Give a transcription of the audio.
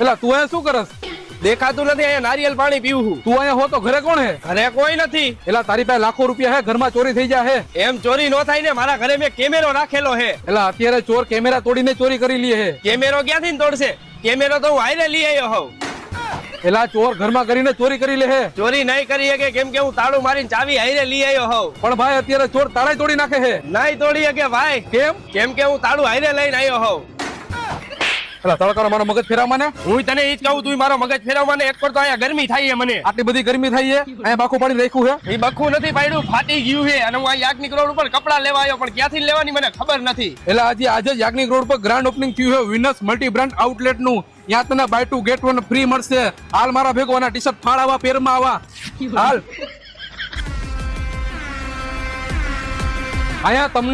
એલા તું અહીંયા શું કરસ? દેખાતું નથી, અહીંયા નારિયેલ પાણી પીવું છું. તું અહીંયા હો તો ઘરે કોણ હે? ઘરે કોઈ નથી. એલા તારી પાસે લાખો રૂપિયા હે, ઘરમાં ચોરી થઈ જાય હે. એમ ચોરી નો થાય ને, મારા ઘરે મેં કેમેરો રાખેલો હે. એલા અત્યારે ચોર કેમેરા તોડીને ચોરી કરી લે હે. કેમેરો ક્યાંથી ને તોડશે? કેમેરો તો હું હારે લઈ આવ્યો હોઉં. એલા ચોર ઘરમાં કરીને ચોરી કરી લે હે. ચોરી નહીં કરી શકે, કેમ કે હું તાળું મારીને ચાવી હારે લઈ આવ્યો હોઉં. પણ ભાઈ અત્યારે ચોર તાળા તોડી નાખે હે. નહીં તોડી શકે ભાઈ. કેમ? કેમ કે હું તાળું હારે લઈને આવ્યો હોઉં. એલા તડકાનો મારો મગજ ફેરવા ને. હું તને ઈ જ કહું, તું મારો મગજ ફેરવવા ને. એક પર તો અહીંયા ગરમી થાય છે મને. આટલી બધી ગરમી થઈ છે, અહીંયા બાખું પાણી રાખ્યું હે. એ બખું નથી પાડ્યું, ફાટી ગયું છે. અને હું આ યાજ્ઞિક રોડ ઉપર કપડા લેવા આવ્યો, પણ ક્યાંથી લેવાની મને ખબર નથી. એલા આજે યાજ્ઞિક રોડ પર ગ્રાન્ડ ઓપનિંગ થયું છે વિનસ મલ્ટી બ્રાન્ડ આઉટલેટ નું. ત્યાં તને buy two get one free મળશે. હાલ મારા ભેગો ટી શર્ટ ફાળાવા પેરમાં આવા હાલ. અહીંયા તમને